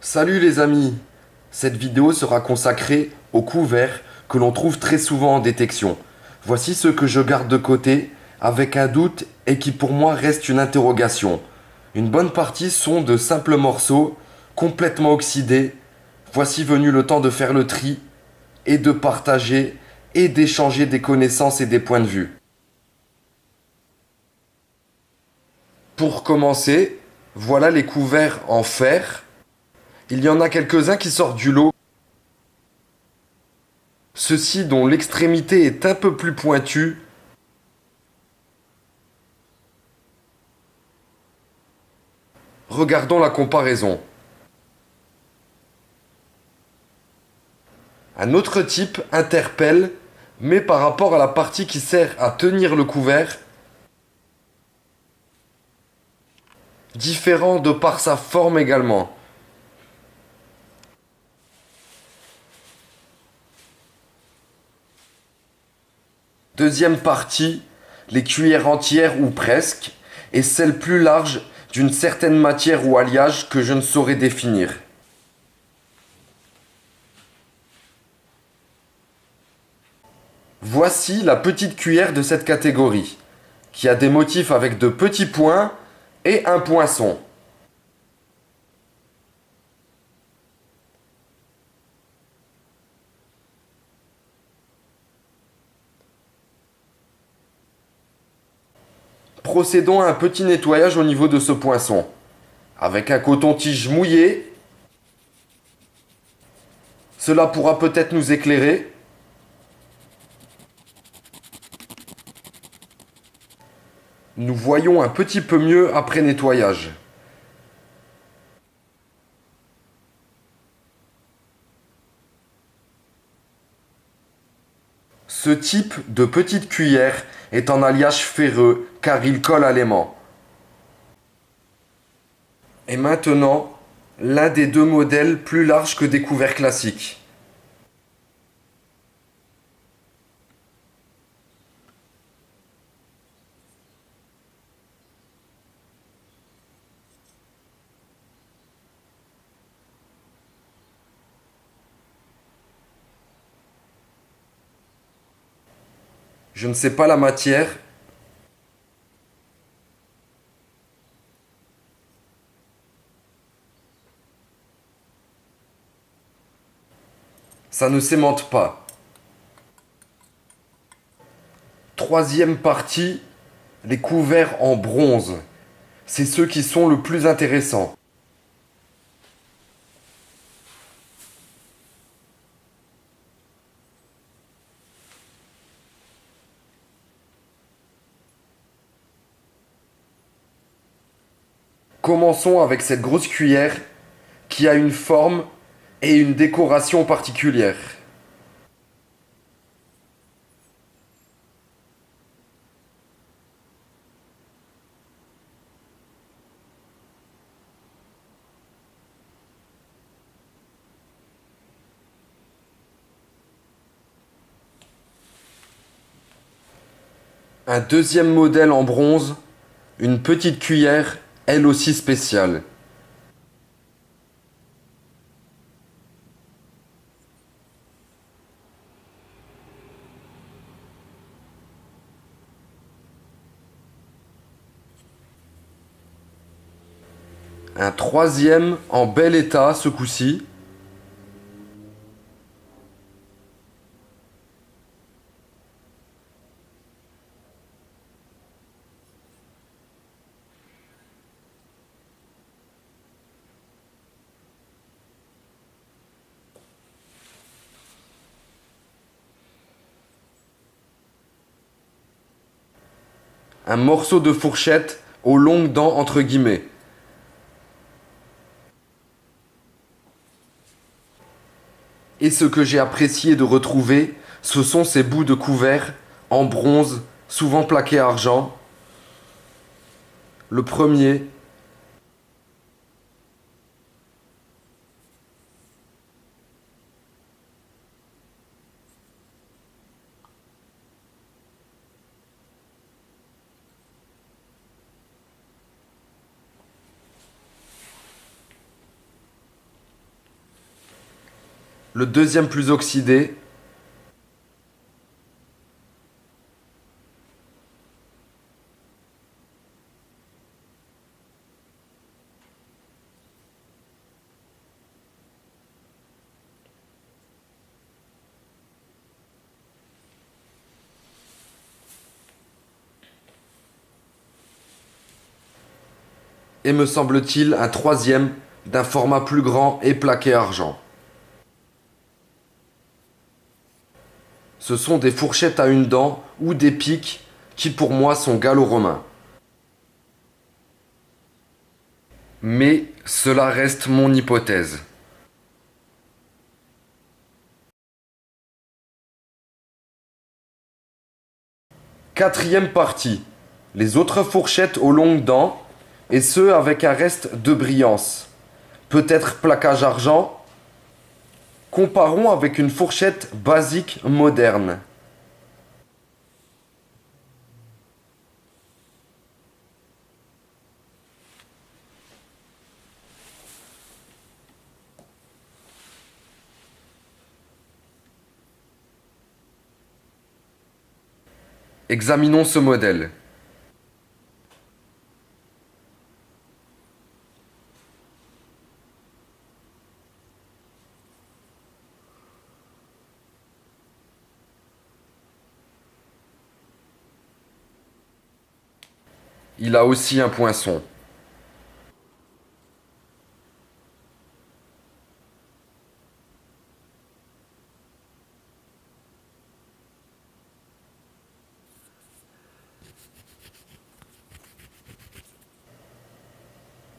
Salut les amis! Cette vidéo sera consacrée aux couverts que l'on trouve très souvent en détection. Voici ceux que je garde de côté avec un doute et qui pour moi reste une interrogation. Une bonne partie sont de simples morceaux complètement oxydés. Voici venu le temps de faire le tri et de partager et d'échanger des connaissances et des points de vue. Pour commencer, voilà les couverts en fer. Il y en a quelques-uns qui sortent du lot. Ceux-ci dont l'extrémité est un peu plus pointue. Regardons la comparaison. Un autre type interpelle, mais par rapport à la partie qui sert à tenir le couvert, différent de par sa forme également. Deuxième partie, les cuillères entières ou presque, et celle plus large d'une certaine matière ou alliage que je ne saurais définir. Voici la petite cuillère de cette catégorie, qui a des motifs avec de petits points et un poinçon. Procédons à un petit nettoyage au niveau de ce poinçon. Avec un coton-tige mouillé, cela pourra peut-être nous éclairer. Nous voyons un petit peu mieux après nettoyage. Ce type de petite cuillère est en alliage ferreux car il colle à l'aimant. Et maintenant, l'un des deux modèles plus large que des couverts classiques. Je ne sais pas la matière. Ça ne s'aimante pas. Troisième partie, les couverts en bronze. C'est ceux qui sont le plus intéressants. Commençons avec cette grosse cuillère qui a une forme et une décoration particulière. Un deuxième modèle en bronze, une petite cuillère, elle aussi spéciale. Un troisième en bel état ce coup-ci. Un morceau de fourchette aux longues dents entre guillemets. Et ce que j'ai apprécié de retrouver, ce sont ces bouts de couvert en bronze, souvent plaqués argent. Le premier, Le deuxième plus oxydé. Et me semble-t-il un troisième d'un format plus grand et plaqué argent. Ce sont des fourchettes à une dent ou des pics qui pour moi sont gallo-romains. Mais cela reste mon hypothèse. Quatrième partie. Les autres fourchettes aux longues dents, et ce avec un reste de brillance. Peut-être plaquage argent. Comparons avec une fourchette basique moderne. Examinons ce modèle. Il a aussi un poinçon.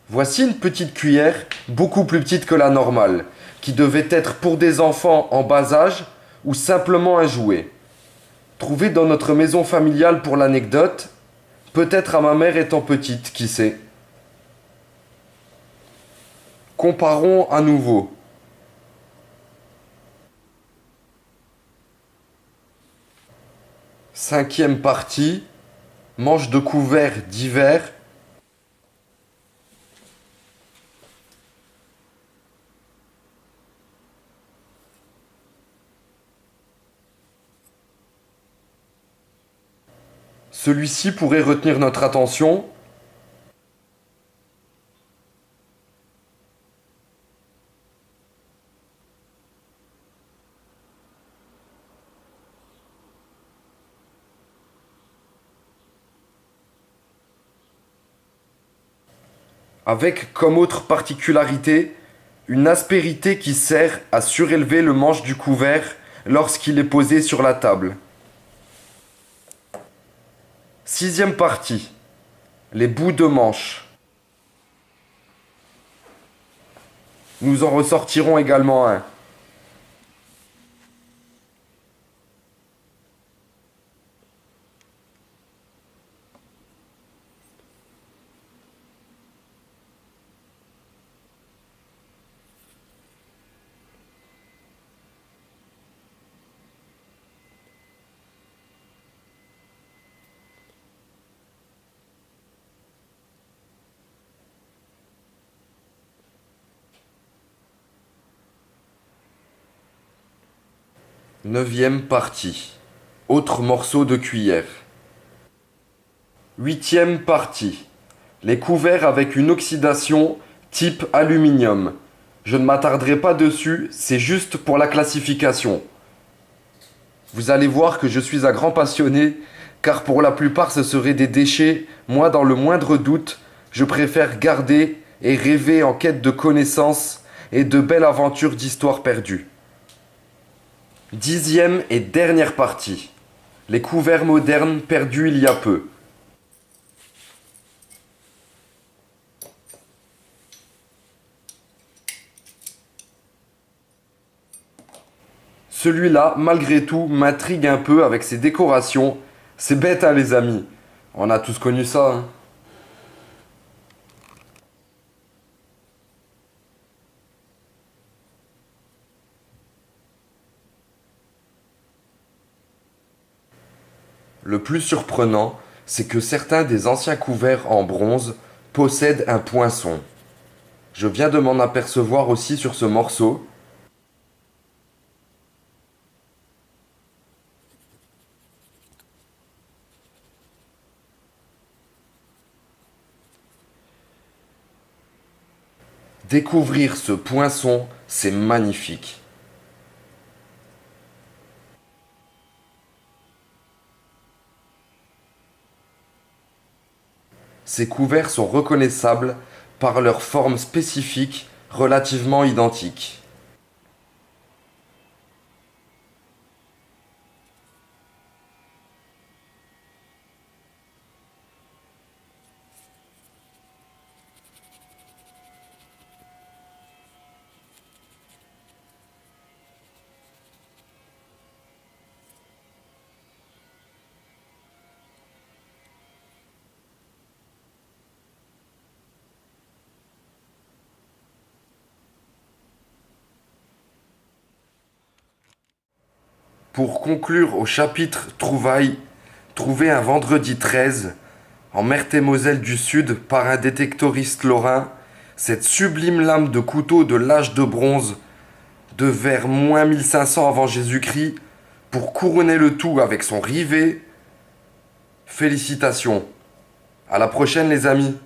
Voici une petite cuillère, beaucoup plus petite que la normale, qui devait être pour des enfants en bas âge ou simplement un jouet. Trouvée dans notre maison familiale pour l'anecdote, peut-être à ma mère étant petite, qui sait. Comparons à nouveau. Cinquième partie, manche de couvert d'hiver. Celui-ci pourrait retenir notre attention. Avec comme autre particularité une aspérité qui sert à surélever le manche du couvert lorsqu'il est posé sur la table. Sixième partie, les bouts de manche. Nous en ressortirons également un. Neuvième partie, autre morceau de cuillère. Huitième partie, les couverts avec une oxydation type aluminium. Je ne m'attarderai pas dessus, c'est juste pour la classification. Vous allez voir que je suis un grand passionné, car pour la plupart ce seraient des déchets. Moi, dans le moindre doute, je préfère garder et rêver en quête de connaissances et de belles aventures d'histoires perdues. Dixième et dernière partie, les couverts modernes perdus il y a peu. Celui-là, malgré tout, m'intrigue un peu avec ses décorations. C'est bête, hein, les amis. On a tous connu ça, hein. Le plus surprenant, c'est que certains des anciens couverts en bronze possèdent un poinçon. Je viens de m'en apercevoir aussi sur ce morceau. Découvrir ce poinçon, c'est magnifique. Ces couverts sont reconnaissables par leur forme spécifique relativement identique. Pour conclure au chapitre Trouvailles, trouvé un vendredi 13, en Meurthe-et-Moselle du Sud par un détectoriste lorrain, cette sublime lame de couteau de l'âge de bronze de vers moins 1500 avant Jésus-Christ, pour couronner le tout avec son rivet. Félicitations. À la prochaine les amis.